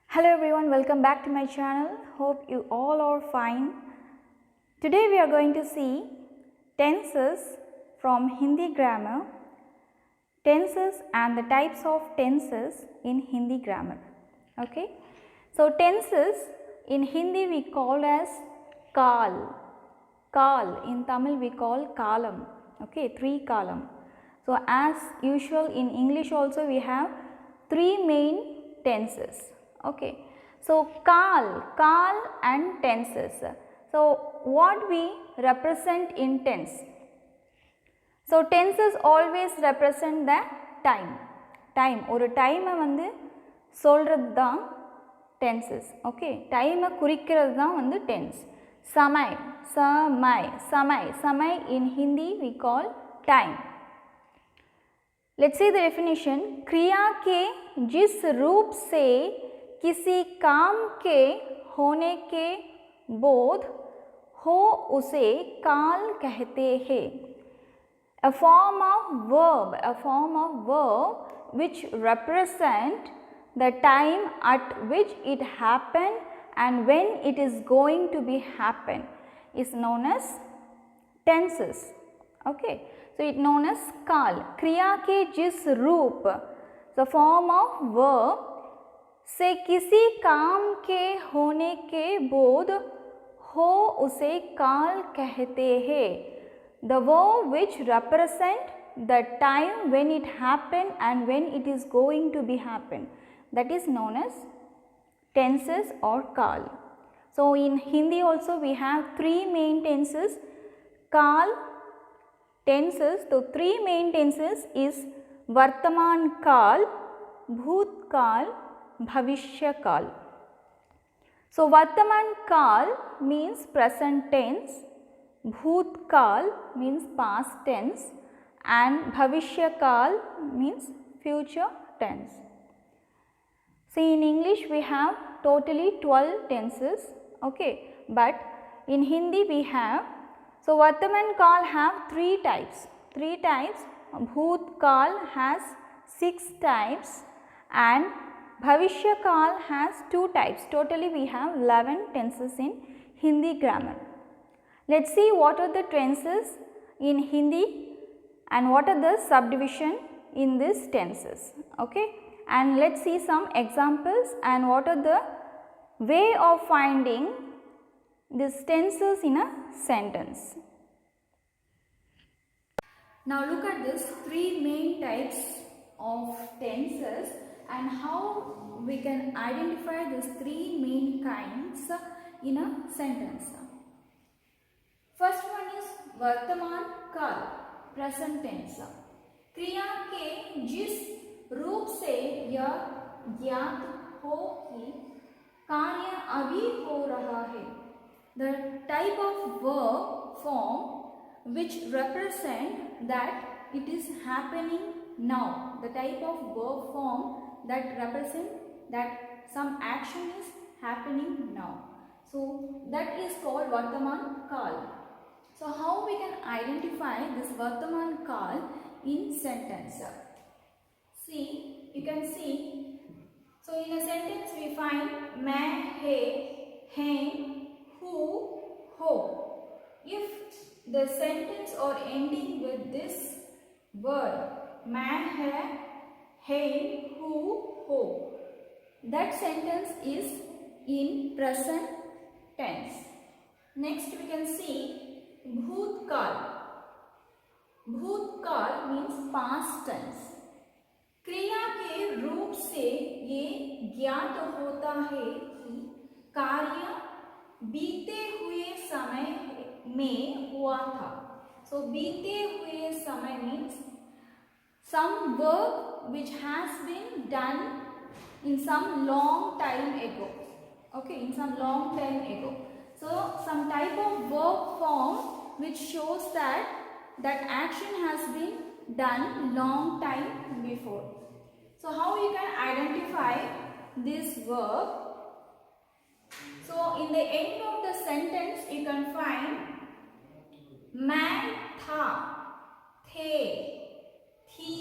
Hello everyone, welcome back to my channel. Hope you all are fine. Today we are going to see tenses from Hindi grammar, tenses and the types of tenses in Hindi grammar. Okay, so tenses in Hindi we call as kal. Kal in Tamil we call kalam. Okay, 3 column. So as usual in English also we have 3 main tenses. Okay, so kal and tenses. So what we represent in tense? So tenses always represent the time. ஒரு டைமை வந்து சொல்கிறது தான் tenses. Okay, டைமை குறிக்கிறது தான் வந்து tense. समय in Hindi we call time. Let's see the definition. क्रिया के जिस रूप से किसी काम के होने के बोध हो उसे काल कहते हैं. A form of verb which represent the time at which it happened and when it is going to be happen is known as tenses. Okay, so it known as काल. क्रिया के जिस रूप, the form of verb से किसी काम के होने के बोध हो उसे काल कहते हैं. The verb which represent the time when it happened and when it is going to be happen, that is known as tenses or काल. So in Hindi also we have 3 main tenses. काल tenses, so 3 main tenses is वर्तमान काल, भूतकाल, भविष्य काल. So वर्तमान काल means present tense, bhutkal means past tense and bhavishya kal means future tense. See, in English we have totally 12 tenses, okay, but in Hindi we have, so Vartaman Kal have 3 types. Bhutkal has 6 types and Bhavishya Kal has 2 types. Totally we have 11 tenses in Hindi grammar. Let's see what are the tenses in Hindi and what are the subdivision in these tenses. Okay, and let's see some examples and what are the way of finding these tenses in a sentence. Now look at this 3 main types of tenses and how we can identify these 3 main kinds in a sentence. First one is वर्तमान काल, present tense. क्रिया के जिस रूप से यह ज्ञात हो कि कार्य अभी हो रहा है. The type of verb form which represent that it is happening now. The type of verb form that represent that some action is happening now. So that is called Vartaman Kal. So how we can identify this Vartaman Kal in sentence? See, you can see, so in a sentence we find मैं, है, हैं, who, हो. If the sentence or ending with this word मैं, है, हैं, who, हो, that sentence is in present tense. Next we can see भूतकाल. भूतकाल means past tense. क्रिया के रूप से ये ज्ञात होता है कि कार्य बीते हुए समय में हुआ था. So बीते हुए समय means some work which has been done in some long time ago. Okay, in some long time ago. So some type of verb form which shows that that action has been done long time before. So how you can identify this verb? So in the end of the sentence you can find मैं था, थे, थी,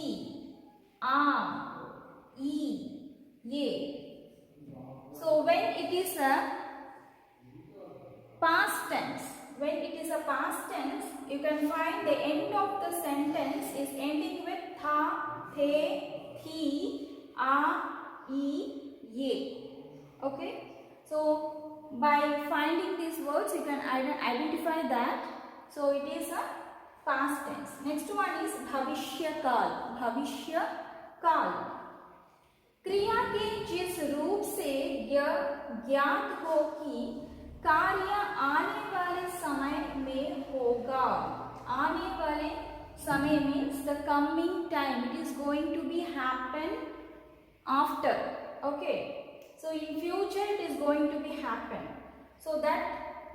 आम, ई, ये. So is a past tense. When it is a past tense, you can find the end of the sentence is ending with tha, the, thi, a, e, ye. Okay. So by finding these words, you can identify that. So it is a past tense. Next one is bhavishya kal. Bhavishya kal. क्रिया के जिस रूप से यह ज्ञात हो कि कार्य आने वाले समय में होगा. आने वाले समय means the coming time. It is going to be happen after. Okay. So in future it is going to be happen. So that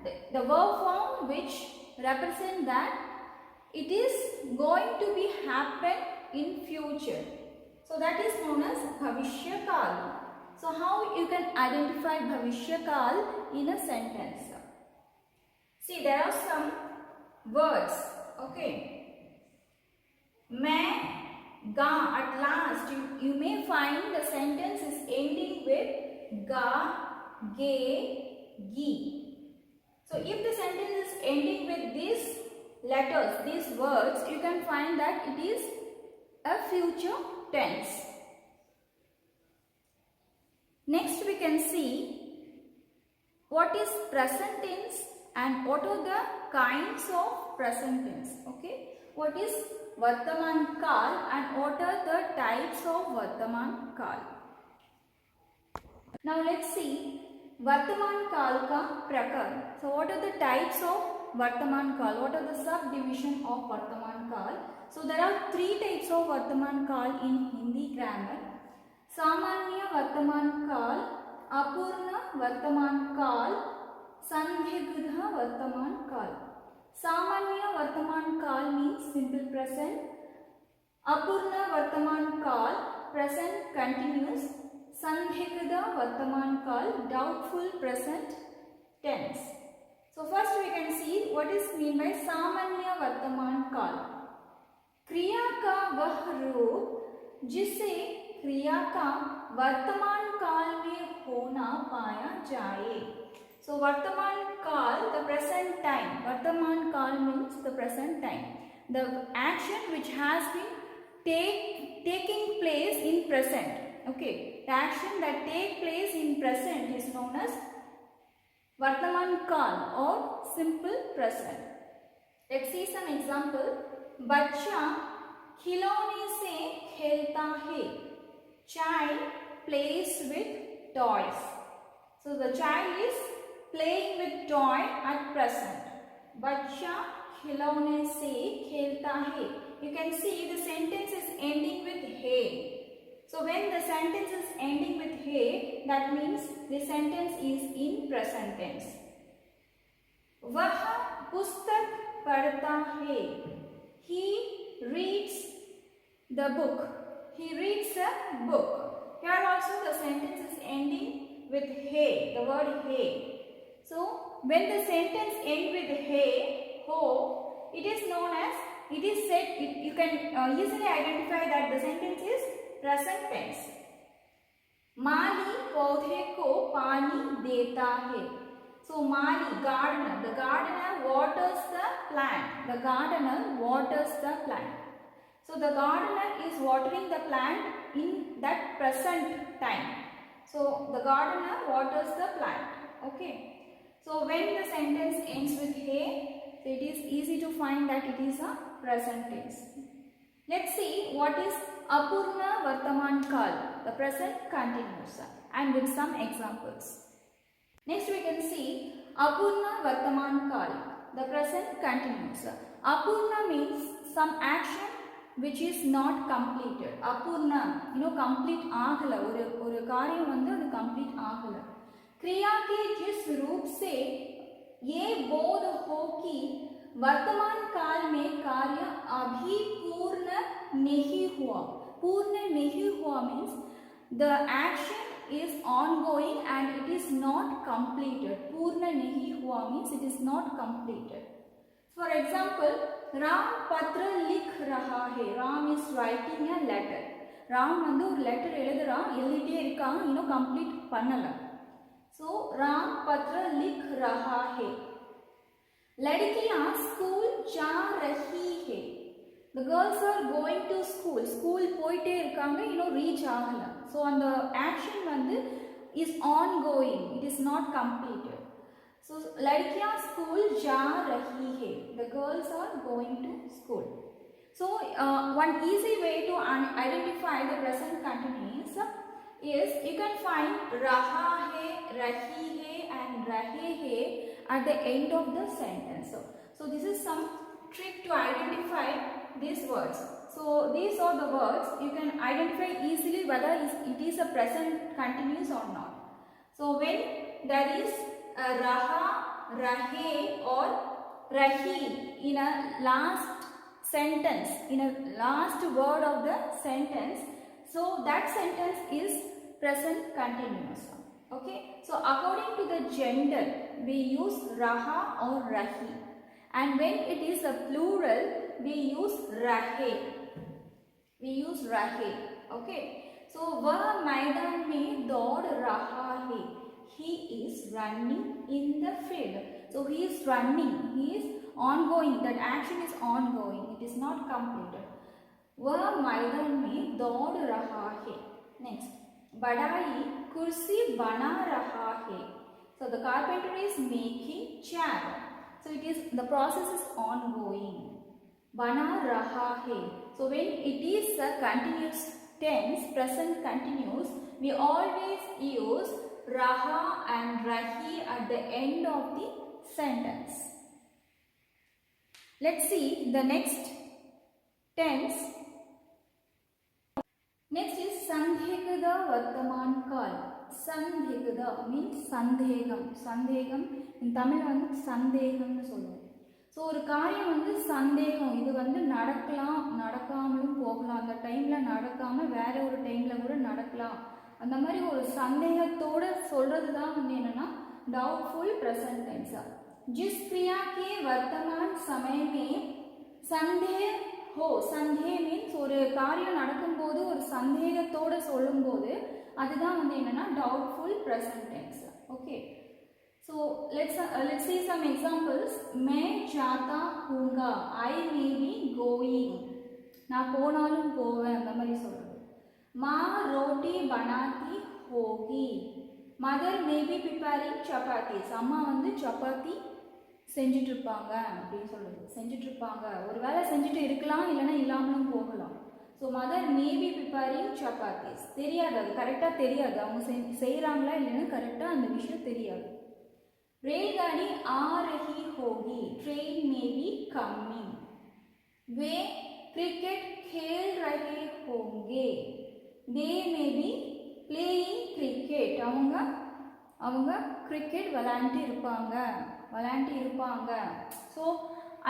the verb form which represent that it is going to be happen in future. So that is known as bhavishya kal. So how you can identify bhavishya kal in a sentence? See, there are some words. Okay. Main, ga, at last you may find the sentence is ending with ga, ge, gi. So if the sentence is ending with these letters, these words, you can find that it is a future tense. Next we can see what is present tense and what are the kinds of present tense. Okay, what is Vartaman Kal and what are the types of Vartaman Kal. Now let's see Vartaman Kal ka prakar. So what are the types of Vartaman Kal? What are the subdivision of Vartaman Kal? So there are three types of Vartaman Kal in Hindi grammar. Samanya Vartaman Kal, Apurna Vartaman Kal, Sandhigdha Vartaman Kal. Samanya Vartaman Kal means simple present. Apurna Vartaman Kal, present continuous. Sandhigdha Vartaman Kal, doubtful present tense. So first we can see what is mean by Samanya Vartaman Kal. क्रिया का वह रूप जिसे क्रिया का वर्तमान काल में होना पाया जाए. So वर्तमान काल, the present time. वर्तमान काल means the present time. The action which has been taking place in present. Okay, the action that take place in present is known as वर्तमान काल or simple present. Let's see some example. बच्चा खिलौने से खेलता है. Child plays with toys. So the child is playing with toy at present. बच्चा खिलौने से खेलता है. You can see the sentence is ending with है. So when the sentence is ending with है, that means the sentence is in present tense. वह पुस्तक पढ़ता है. He reads the book. He reads a book. Here also the sentence is ending with he, the word he. So when the sentence ends with he, ho, it is known as, it is said, you can easily identify that the sentence is present tense. माली पौधे को पानी देता है. So Mali, gardener, the gardener waters the plant. The gardener waters the plant. So the gardener is watering the plant in that present time. So the gardener waters the plant. Okay. So when the sentence ends with he, so it is easy to find that it is a present tense. Let's see what is Apurna Vartaman Kal, the present continuous, and with some examples. Next we can see Apurna Vartaman Kal, the present continuous. Apurna means some action which is not completed. Apurna, complete आगला, और कार्य वंदे और complete आगला. क्रिया के जिस रूप से ये बोध हो कि वर्तमान काल में कार्य अभी पूर्ण नहीं हुआ. पूर्ण नहीं हुआ means the action is ongoing and it is not completed. Purna nahi hua means it is not completed. For example, Ram patra likh raha hai. Ram is writing a letter. Ram vandu or letter eludran, ellite irukkan, complete pannala. So Ram patra likh raha hai. लड़कियां school जा रही है. The girls are going to school. School போயிட்டே இருக்காங்க, இன்னும் reach ஆகல. So அந்த action வந்து is ongoing. It is not completed. So लड़कियां स्कूल जा रही है. The girls are going to school. So one easy way to identify the present continuous is you can find raha hai, rahi hai and rahe hai at the end of the sentence. So this is some trick to identify these words. So these are the words you can identify easily whether it is a present continuous or not. So when there is a raha, rahe or rahi in a last sentence, in a last word of the sentence, so that sentence is present continuous. Okay, so according to the gender we use raha or rahi, and when it is a plural we use rahe. Okay, so वह मैदान में दौड़ रहा है. He is running in the field. So he is running, he is ongoing, that action is ongoing, it is not completed. वह मैदान में दौड़ रहा है. Next, बढ़ाई कुर्सी बना रहा है. So the carpenter is making chair. So it is, the process is ongoing. बना रहा है. So when it is a continuous tense, present continuous, we always use raha and rahi at the end of the sentence. Let's see the next tense. Next is sandhegada vartaman kal. Sandhegada means sandhegam. Sandhegam in Tamil வந்து சந்தேகம்னு சொல்லுவோம். So ஒரு காரியம் வந்து சந்தேகம், இது வந்து நடக்கலாம் நடக்காமலும் போகலாம், அந்த டைமில் நடக்காமல் வேற ஒரு டைமில் கூட நடக்கலாம், அந்த மாதிரி ஒரு சந்தேகத்தோடு சொல்கிறது தான் வந்து என்னென்னா डाउटफुल प्रेजेंट टेंस. जिस क्रिया के वर्तमान समय में संदेह हो, संदेह मीन्स ஒரு காரியம் நடக்கும்போது ஒரு சந்தேகத்தோடு சொல்லும்போது அதுதான் வந்து என்னென்னா doubtful present tense. Okay, so let's see some examples. मैं जाता हूँगा, I may be going, நான் போனாலும் போவேன் அந்த மாதிரி சொல்றது. माँ रोटी बनाती होगी, mother may be preparing chapatis, அம்மா வந்து சப்பாத்தி செஞ்சுட்டு இருப்பாங்க அப்படின்னு சொல்றது. செஞ்சுட்டு இருப்பாங்க, ஒரு வேளை செஞ்சுட்டு இருக்கலாம், இல்லைன்னா இல்லாமலும் போகலாம். So mother may be preparing chapatis, தெரியாது, அது கரெக்டாக தெரியாது, அவங்க செய்கிறாங்களா இல்லைன்னா கரெக்டாக அந்த விஷயம் தெரியாது. रेलगाड़ी आ रही होगी, ट्रेन में भी कमिंग. वे क्रिकेट खेल रहे होंगे, दे मे बी प्लेइंग क्रिकेट, அவங்க கிரிக்கெட் விளையாண்டு இருப்பாங்க. So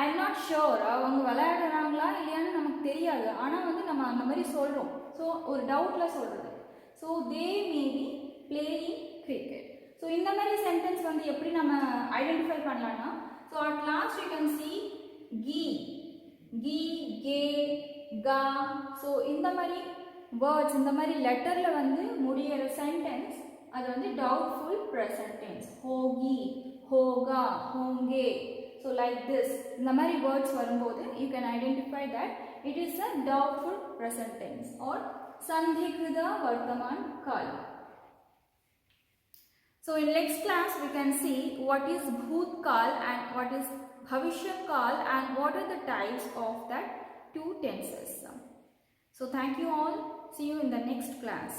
I am not sure அவங்க விளையாடுறாங்களா இல்லையான்னு நமக்கு தெரியாது, ஆனால் வந்து நம்ம அந்த மாதிரி சொல்கிறோம். ஸோ ஒரு டவுட்டில் சொல்கிறது. So they may be playing cricket. So இந்த மாதிரி சென்டென்ஸ் வந்து எப்படி நம்ம ஐடென்டிஃபை பண்ணலாம்னா, so at last you can see கீ, கே, கா. ஸோ இந்த மாதிரி வேர்ட்ஸ், இந்த மாதிரி லெட்டரில் வந்து முடிகிற சென்டென்ஸ் அது வந்து டவுட்ஃபுல் ப்ரெசன்ட் டென்ஸ். ஹோகி, ஹோகா, ஹோங்கே. ஸோ லைக் திஸ், இந்த மாதிரி வேர்ட்ஸ் வரும்போது you can identify that it is a doubtful present tense or சந்திகிருதா வர்த்தமான் கால். So in next class we can see what is Bhoot Kal and what is Bhavishya Kal and what are the types of that two tenses. So thank you all. See you in the next class.